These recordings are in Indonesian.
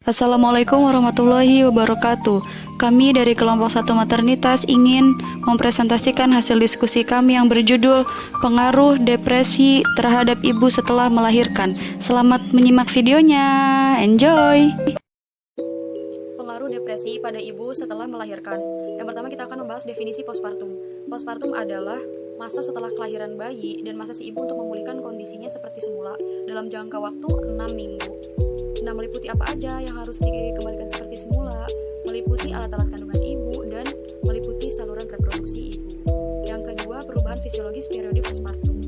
Assalamualaikum warahmatullahi wabarakatuh. Kami dari kelompok 1 Maternitas ingin mempresentasikan hasil diskusi kami yang berjudul Pengaruh Depresi Terhadap Ibu Setelah Melahirkan. Selamat menyimak videonya. Enjoy! Pengaruh depresi pada ibu setelah melahirkan. Yang pertama kita akan membahas definisi postpartum. Postpartum adalah masa setelah kelahiran bayi dan masa si ibu untuk memulihkan kondisinya seperti semula dalam jangka waktu 6 minggu. Nah, meliputi apa aja yang harus dikembalikan seperti semula, meliputi alat-alat kandungan ibu, dan meliputi saluran reproduksi ibu. Yang kedua, perubahan fisiologis periode postpartum.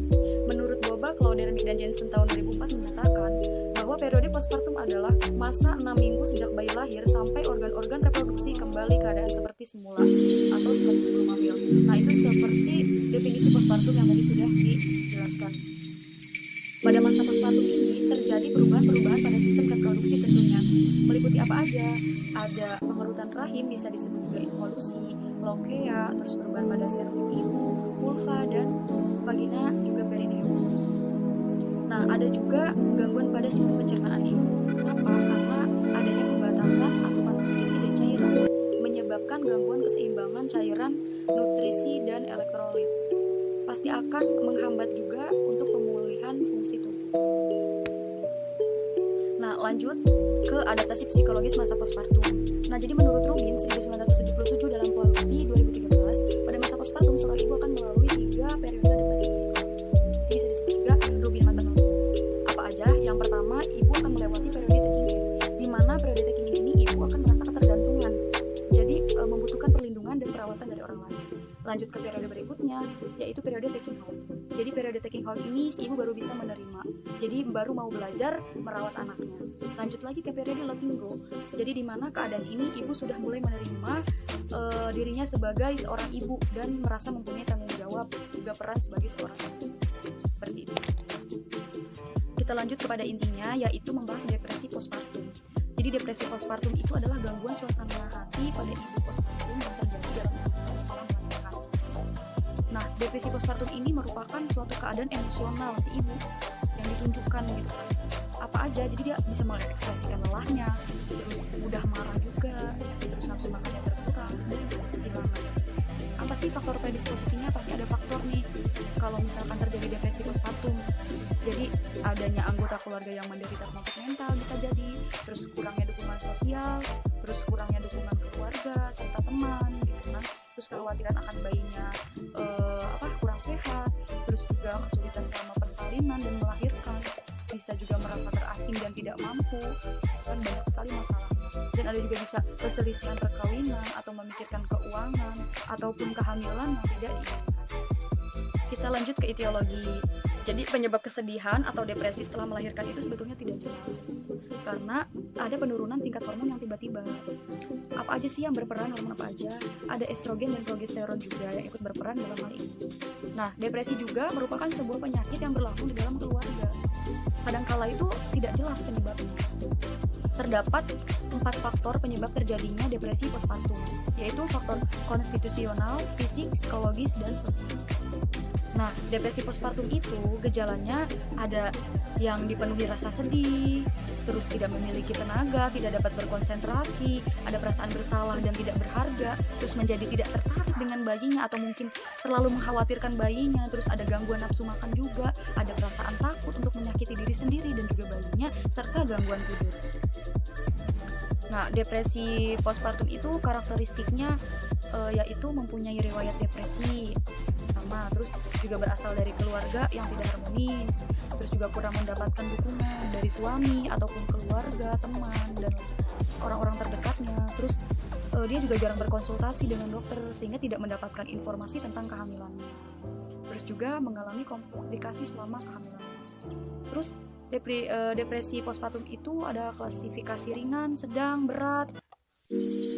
Menurut Boba, Clauder, dan Jensen tahun 2004 menyatakan bahwa periode postpartum adalah masa 6 minggu sejak bayi lahir sampai organ-organ reproduksi kembali keadaan seperti semula atau seperti sebelum hamil. Nah, itu seperti definisi postpartum yang tadi sudah dijelaskan. Pada masa postpartum ini terjadi perubahan-perubahan pada sistem reproduksi tentunya. Meliputi apa aja? Ada pengerutan rahim, bisa disebut juga involusi, lonkea, terus perubahan pada serviks ibu, vulva, dan vagina, juga perineum. Nah, ada juga gangguan pada sistem pencernaan ibu. Kenapa? Karena adanya pembatasan asupan nutrisi dan cairan, menyebabkan gangguan keseimbangan cairan, nutrisi, dan elektrolit. Pasti akan menghambat juga untuk pemulihan fungsi tubuh. Nah, lanjut ke adaptasi psikologis masa postpartum. Nah, jadi menurut Rubin 1977 dalam Polri 2013, pada masa postpartum seorang ibu akan melalui 3 periode adaptasi psikologis. Ini bisa disebut juga Rubin maternal. Apa aja? Yang pertama, ibu akan melewati periode taking in, di mana periode taking in ini ibu akan merasa ketergantungan. Jadi membutuhkan perlindungan dan perawatan dari orang lain. Lanjut ke periode berikutnya, yaitu periode taking hold. Jadi periode taking hold ini si ibu baru bisa menerima. Jadi baru mau belajar merawat anaknya. Lanjut lagi ke periode letting go. Jadi di mana keadaan ini ibu sudah mulai menerima dirinya sebagai seorang ibu dan merasa mempunyai tanggung jawab juga peran sebagai seorang ibu. Seperti itu. Kita lanjut kepada intinya, yaitu membahas depresi postpartum. Jadi depresi postpartum itu adalah gangguan suasana hati pada ibu postpartum yang terjadi dalam setelah melahirkan. Nah, depresi postpartum ini merupakan suatu keadaan emosional si ibu yang ditunjukkan gitu kan. Apa aja, jadi dia bisa mengekspresikan lelahnya, terus mudah marah juga, terus nafsu makannya berkurang, dan kehilangan. Apa sih faktor predisposisinya? Pasti ada faktor nih kalau misalkan terjadi depresi postpartum. Jadi adanya anggota keluarga yang menderita penyakit mental bisa jadi, terus kurangnya dukungan sosial, terus kurangnya dukungan keluarga serta teman gitu kan, terus kekhawatiran akan bayinya kurang sehat, terus juga kesulitan selama persalinan dan melahirkan, bisa juga merasa terasing dan tidak mampu, kan banyak sekali masalahnya. Dan ada juga bisa perselisihan perkawinan atau memikirkan keuangan ataupun kehamilan yang tidak diinginkan. Kita lanjut ke etiologi. Jadi penyebab kesedihan atau depresi setelah melahirkan itu sebetulnya tidak jelas, karena ada penurunan tingkat hormon yang tiba-tiba. Apa aja sih yang berperan, hormon apa aja? Ada estrogen dan progesteron juga yang ikut berperan dalam hal ini. Nah, depresi juga merupakan sebuah penyakit yang berlangsung di dalam keluarga. Kadangkala itu tidak jelas penyebabnya. Terdapat 4 faktor penyebab terjadinya depresi postpartum, yaitu faktor konstitusional, fisik, psikologis, dan sosial. Nah, depresi postpartum itu gejalanya ada yang dipenuhi rasa sedih, terus tidak memiliki tenaga, tidak dapat berkonsentrasi, ada perasaan bersalah dan tidak berharga, terus menjadi tidak tertarik dengan bayinya atau mungkin terlalu mengkhawatirkan bayinya, terus ada gangguan nafsu makan juga, ada perasaan takut untuk menyakiti diri sendiri dan juga bayinya, serta gangguan tidur. Nah, depresi postpartum itu karakteristiknya yaitu mempunyai riwayat depresi sama, terus juga berasal dari keluarga yang tidak harmonis, terus juga kurang mendapatkan dukungan dari suami ataupun keluarga, teman, dan orang-orang terdekatnya. Terus dia juga jarang berkonsultasi dengan dokter sehingga tidak mendapatkan informasi tentang kehamilannya. Terus juga mengalami komplikasi selama kehamilan. Terus depresi postpartum itu ada klasifikasi ringan, sedang, berat.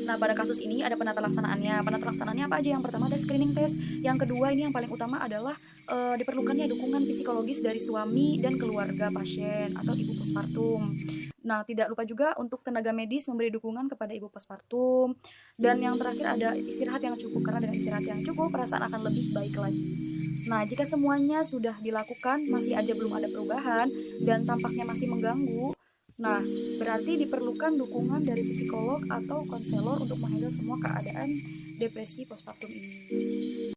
Nah, pada kasus ini ada penata laksanaannya. Penata laksanaannya apa aja? Yang pertama ada screening test. Yang kedua, ini yang paling utama adalah diperlukannya dukungan psikologis dari suami dan keluarga pasien atau ibu postpartum. Nah, tidak lupa juga untuk tenaga medis memberi dukungan kepada ibu postpartum. Dan yang terakhir ada istirahat yang cukup, karena dengan istirahat yang cukup perasaan akan lebih baik lagi. Nah, jika semuanya sudah dilakukan masih aja belum ada perubahan dan tampaknya masih mengganggu, Nah, berarti diperlukan dukungan dari psikolog atau konselor untuk menghandle semua keadaan depresi postpartum ini.